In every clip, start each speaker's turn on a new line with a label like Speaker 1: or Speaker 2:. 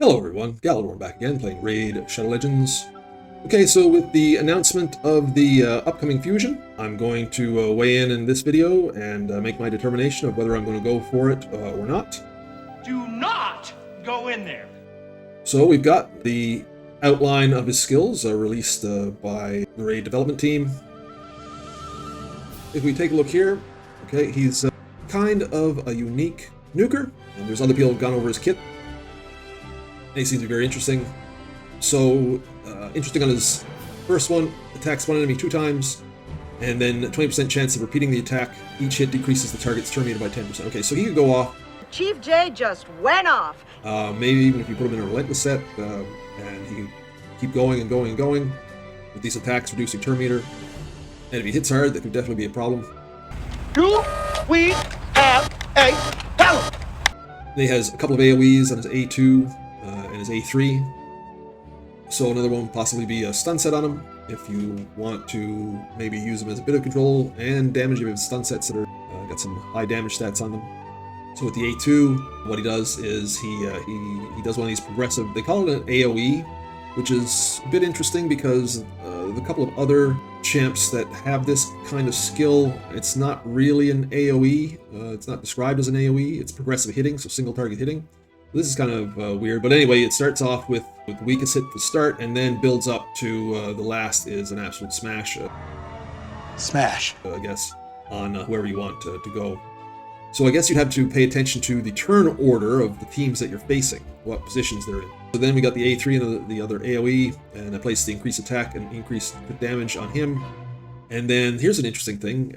Speaker 1: Hello everyone, Galidorn back again, playing Raid Shadow Legends. Okay, so with the announcement of the upcoming fusion, I'm going to weigh in this video and make my determination of whether I'm going to go for it or not.
Speaker 2: Do not go in there!
Speaker 1: So we've got the outline of his skills released by the Raid development team. If we take a look here, okay, he's kind of a unique nuker, and there's other people who've gone over his kit. He seems to be very interesting. So, interesting on his first one, attacks one enemy 2 times, and then 20% chance of repeating the attack. Each hit decreases the target's turn meter by 10%. Okay, so he could go off.
Speaker 3: Chief J just went off.
Speaker 1: Maybe even if you put him in a relentless set, and he can keep going and going and going with these attacks, reducing turn meter. And if he hits hard, that could definitely be a problem.
Speaker 2: Do we have a talent?
Speaker 1: He has a couple of AoEs on his A2 and his A3. So another one would possibly be a stun set on him, if you want to maybe use him as a bit of control and damage him with stun sets that are got some high damage stats on them. So with the A2, what he does is he does one of these progressive, they call it an AoE, which is a bit interesting because the couple of other champs that have this kind of skill, it's not really an AoE, it's not described as an AoE, it's progressive hitting, so single target hitting. This is kind of weird, but anyway, it starts off with the weakest hit to start and then builds up to the last is an absolute smash. I guess, on whoever you want to go. So I guess you'd have to pay attention to the turn order of the teams that you're facing, what positions they're in. So then we got the A3 and the other AoE, and I placed the increased attack and increased damage on him. And then here's an interesting thing,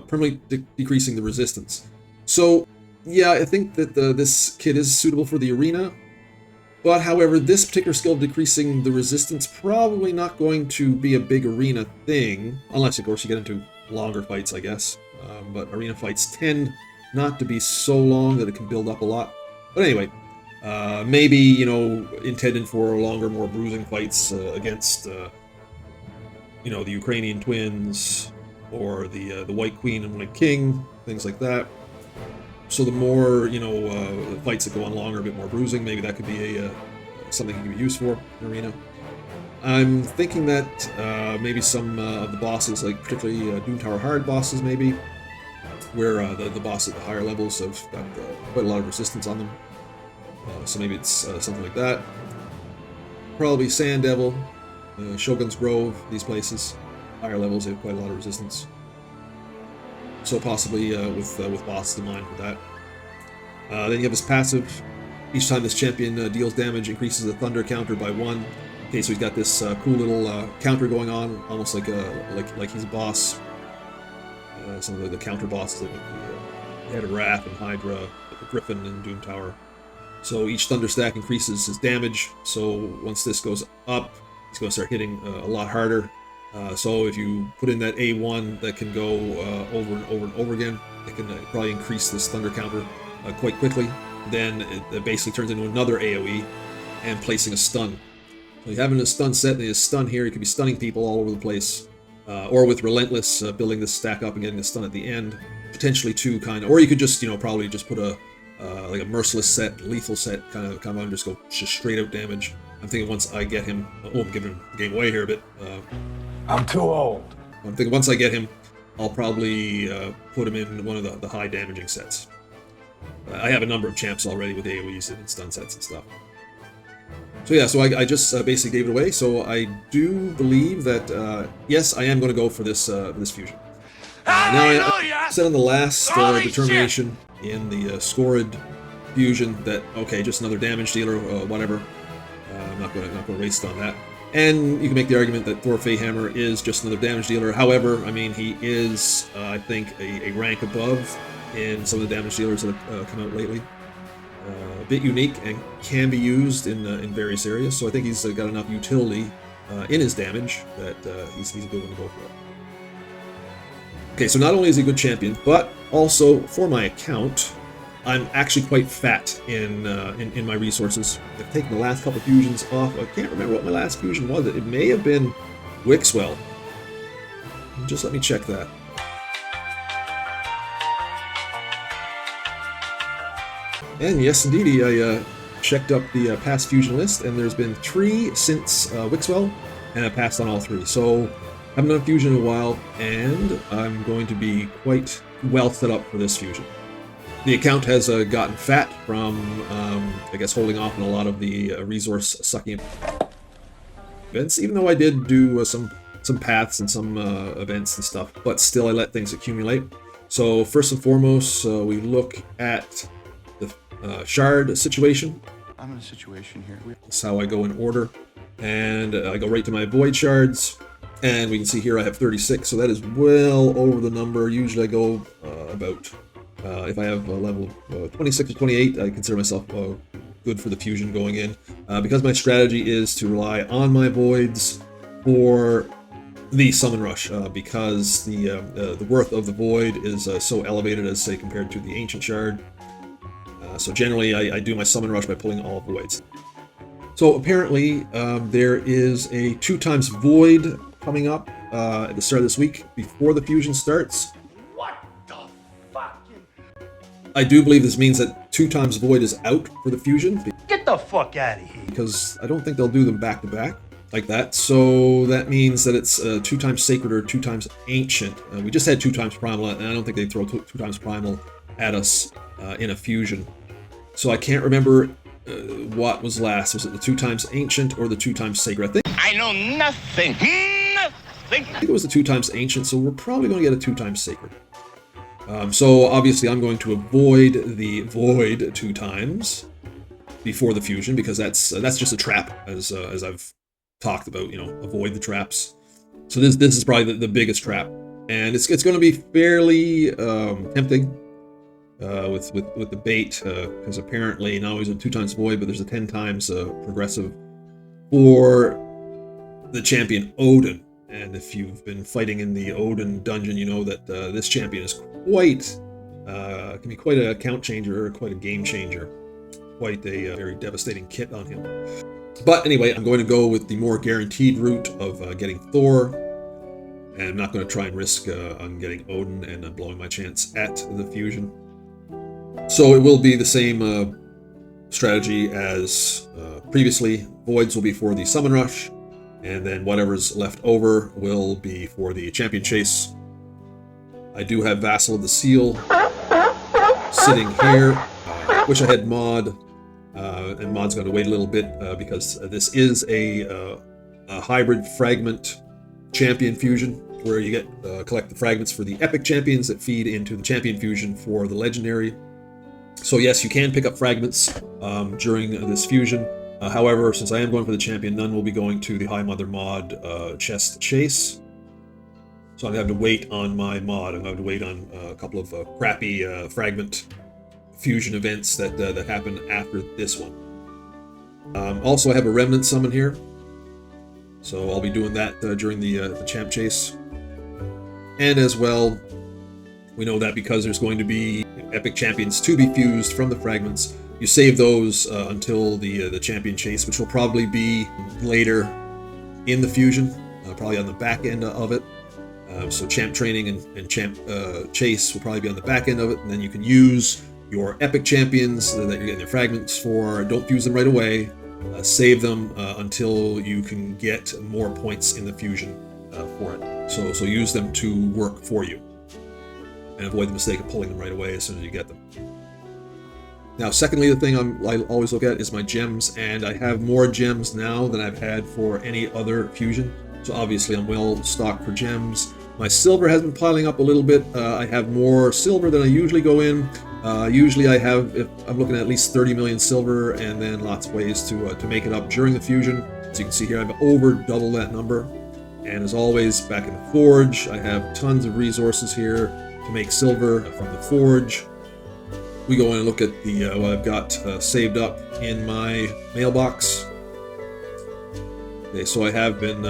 Speaker 1: permanently decreasing the resistance. So yeah, I think that this kit is suitable for the arena, but however, this particular skill of decreasing the resistance probably not going to be a big arena thing, unless of course you get into longer fights, I guess. But arena fights tend not to be so long that it can build up a lot. But anyway, maybe, you know, intended for longer, more bruising fights against, you know, the Ukrainian twins or the White Queen and White King, things like that. So the more, you know, fights that go on longer, a bit more bruising, maybe that could be something you can be used for in arena. I'm thinking that maybe some of the bosses, like particularly Doom Tower hard bosses, maybe, where the bosses at the higher levels have got quite a lot of resistance on them. So maybe it's something like that. Probably Sand Devil, Shogun's Grove, these places, higher levels, they have quite a lot of resistance. So possibly with bosses in mind for that. Then you have his passive. Each time this champion deals damage, increases the thunder counter by 1. Okay, so he's got this cool little counter going on, almost like he's a boss. Some of the counter bosses, like the Head of Wrath and Hydra, like the Griffin and Doom Tower. So each thunder stack increases his damage. So once this goes up, he's going to start hitting a lot harder. So if you put in that A1 that can go over and over and over again, it can probably increase this thunder counter quite quickly. Then it basically turns into another AoE and placing a stun. So you have a stun set, and his stun here, you could be stunning people all over the place. Or with Relentless, building this stack up and getting the stun at the end. Potentially 2 kind of, or you could just, you know, probably just put a like a merciless set, lethal set, kind of on, just go straight out damage. I'm thinking once I get him, I'm giving the game away here a bit.
Speaker 4: I'm too old.
Speaker 1: I'm thinking once I get him, I'll probably put him in one of the high damaging sets. I have a number of champs already with AoEs and stun sets and stuff. So yeah, so I just basically gave it away. So I do believe that yes, I am going to go for this this fusion. Now I said on the last determination in the scored fusion that okay, just another damage dealer, whatever. I'm not going to waste on that. And you can make the argument that Thor Hammer is just another damage dealer. However, I mean, he is, I think, a rank above in some of the damage dealers that have come out lately. A bit unique and can be used in various areas. So I think he's got enough utility in his damage that he's a good one to go for. Okay, so not only is he a good champion, but also for my account, I'm actually quite fat in my resources. I've taken the last couple of fusions off. I can't remember what my last fusion was. It may have been Wixwell. Just let me check that. And yes, indeed, I checked up the past fusion list, and there's been 3 since Wixwell, and I passed on all 3. So I haven't done fusion in a while, and I'm going to be quite well set up for this fusion. The account has gotten fat from, I guess, holding off on a lot of the resource-sucking events, even though I did do some paths and some events and stuff, but still I let things accumulate. So first and foremost, we look at the shard situation.
Speaker 5: I'm in a situation here.
Speaker 1: That's how I go in order, and I go right to my void shards, and we can see here I have 36, so that is well over the number. Usually I go about, if I have a level 26 or 28, I consider myself good for the fusion going in, because my strategy is to rely on my voids for the summon rush, because the worth of the void is so elevated as, say, compared to the ancient shard. So generally I do my summon rush by pulling all voids. So apparently there is a 2x void coming up at the start of this week before the fusion starts.
Speaker 2: What the fuck?
Speaker 1: I do believe this means that 2x void is out for the fusion,
Speaker 2: Get the fuck out of here.
Speaker 1: because I don't think they'll do them back to back like that. So that means that it's 2x sacred or 2x ancient. We just had 2x primal, and I don't think they'd throw 2x primal at us in a fusion. So I can't remember what was last. Was it the 2x ancient or the 2x sacred?
Speaker 2: I know nothing.
Speaker 1: I think it was the 2x ancient, so we're probably going to get a 2x sacred. So obviously I'm going to avoid the void 2x before the fusion, because that's just a trap, as I've talked about. You know, avoid the traps. So this is probably the biggest trap, and it's going to be fairly tempting with the bait, because apparently not only is it 2x void, but there's a 10x progressive for the champion Odin. And if you've been fighting in the Odin dungeon, you know that this champion is can be quite a count changer, quite a game changer, quite a very devastating kit on him. But anyway, I'm going to go with the more guaranteed route of getting Thor, and I'm not going to try and risk on getting Odin and blowing my chance at the fusion. So it will be the same strategy as previously. Voids will be for the summon rush, and then whatever's left over will be for the champion chase. I do have Vassal of the Seal sitting here, which I had mod, and mod's going to wait a little bit because this is a hybrid fragment champion fusion, where you get collect the fragments for the epic champions that feed into the champion fusion for the legendary. So yes, you can pick up fragments during this fusion. However, since I am going for the champion, none will be going to the High Mother mod chest chase. So I'm going to have to wait on my mod. I'm going to have to wait on a couple of crappy fragment fusion events that happen after this one. Also, I have a remnant summon here, so I'll be doing that during the champ chase. And as well, we know that because there's going to be epic champions to be fused from the fragments, you save those until the champion chase, which will probably be later in the fusion, probably on the back end of it. So champ training and champ chase will probably be on the back end of it, and then you can use your epic champions that you're getting their fragments for. Don't fuse them right away. Save them until you can get more points in the fusion for it. So use them to work for you, and avoid the mistake of pulling them right away as soon as you get them. Now, secondly, the thing I always look at is my gems, and I have more gems now than I've had for any other fusion. So obviously I'm well stocked for gems. My silver has been piling up a little bit. I have more silver than I usually go in. Usually I have, if I'm looking at least 30 million silver, and then lots of ways to make it up during the fusion. So you can see here I've over double that number. And as always, back in the forge, I have tons of resources here to make silver from the forge. We go in and look at the what I've got saved up in my mailbox. Okay, so I have been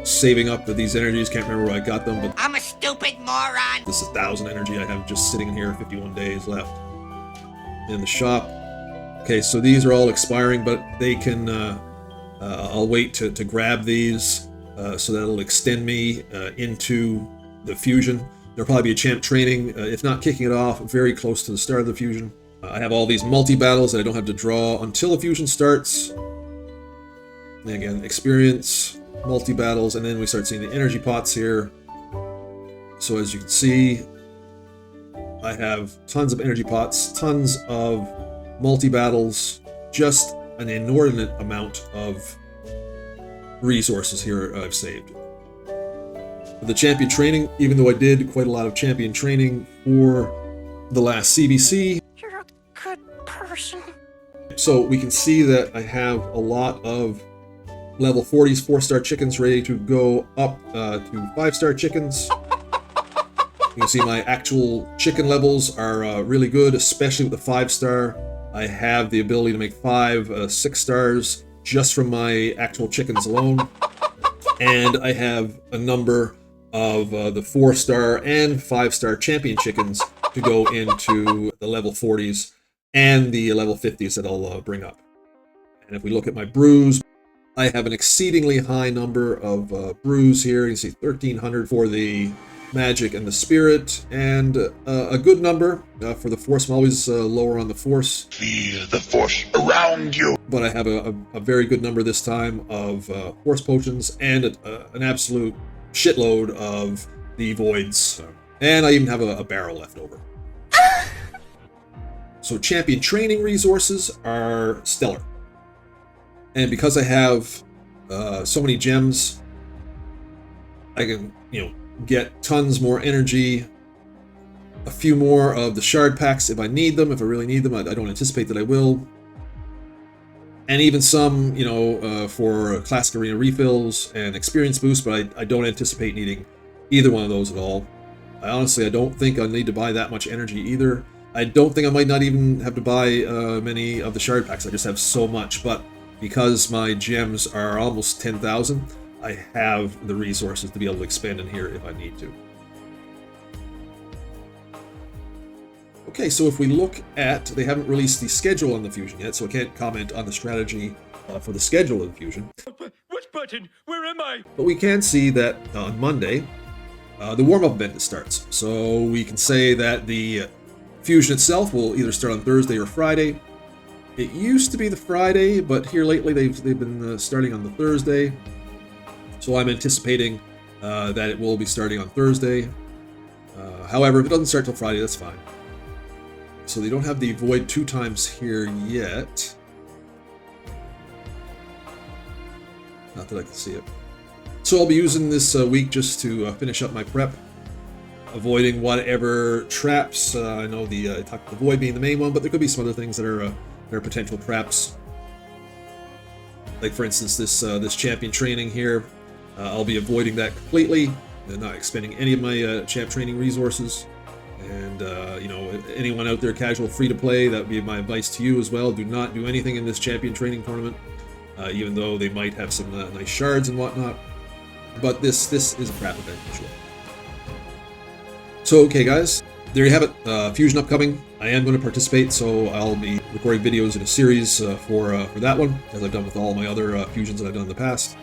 Speaker 1: saving up these energies. Can't remember where I got them, but
Speaker 6: I'm a stupid moron.
Speaker 1: this is 1,000 energy I have just sitting in here. 51 days left in the shop. Okay, so these are all expiring, but they can. I'll wait to grab these so that'll extend me into the fusion. There'll probably be a champ training, if not kicking it off, very close to the start of the fusion. I have all these multi-battles that I don't have to draw until a fusion starts. And again, experience, multi-battles, and then we start seeing the energy pots here. So as you can see, I have tons of energy pots, tons of multi-battles, just an inordinate amount of resources here I've saved. The champion training, even though I did quite a lot of champion training for the last CBC.
Speaker 5: You're a good person.
Speaker 1: So we can see that I have a lot of level 40s 4-star chickens ready to go up to 5-star chickens. You can see my actual chicken levels are really good, especially with the 5-star. I have the ability to make 5 6 stars just from my actual chickens alone. And I have a number of the 4-star and 5-star champion chickens to go into the level 40s and the level 50s that I'll bring up. And if we look at my brews, I have an exceedingly high number of brews here. You can see 1,300 for the magic and the spirit, and a good number for the force. I'm always lower on the force.
Speaker 4: Feel the force around you.
Speaker 1: But I have a very good number this time of force potions and an absolute shitload of the voids. And I even have a barrel left over. So champion training resources are stellar. And because I have so many gems, I can, get tons more energy, a few more of the shard packs if I need them, if I really need them. I don't anticipate that I will. And even some, for classic arena refills and experience boost, but I don't anticipate needing either one of those at all. I don't think I need to buy that much energy either. I don't think I might not even have to buy many of the shard packs. I just have so much, but because my gems are almost 10,000, I have the resources to be able to expand in here if I need to. Okay, so if we look at, they haven't released the schedule on the Fusion yet, so I can't comment on the strategy for the schedule of the Fusion.
Speaker 2: Which button? Where am I?
Speaker 1: But we can see that on Monday, the warm-up event starts. So we can say that the Fusion itself will either start on Thursday or Friday. It used to be the Friday, but here lately they've been starting on the Thursday. So I'm anticipating that it will be starting on Thursday. However, if it doesn't start till Friday, that's fine. So they don't have the Void 2 times here yet. Not that I can see it. So I'll be using this week just to finish up my prep, avoiding whatever traps. I know I talked about the Void being the main one, but there could be some other things that are potential traps. Like for instance, this champion training here. I'll be avoiding that completely, not expending any of my champ training resources. And anyone out there casual free to play, that would be my advice to you as well. Do not do anything in this champion training tournament, even though they might have some nice shards and whatnot. But this is a crap event for sure. So okay guys, there you have it. Fusion upcoming. I am going to participate, so I'll be recording videos in a series for that one, as I've done with all my other fusions that I've done in the past.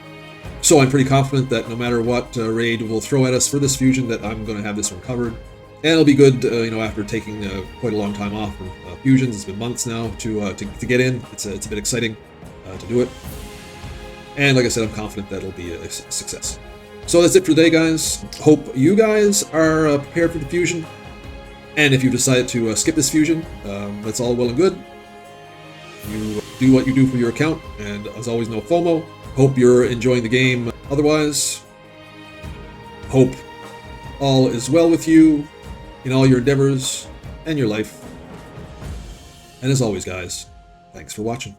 Speaker 1: So I'm pretty confident that no matter what raid will throw at us for this fusion, that I'm going to have this one covered. And it'll be good, after taking quite a long time off from fusions. It's been months now to get in. It's a bit exciting to do it. And like I said, I'm confident that it'll be a success. So that's it for today, guys. Hope you guys are prepared for the fusion. And if you decide to skip this fusion, that's all well and good. You do what you do for your account, and as always, no FOMO. Hope you're enjoying the game otherwise. Hope all is well with you in all your endeavors and your life. And as always, guys, thanks for watching.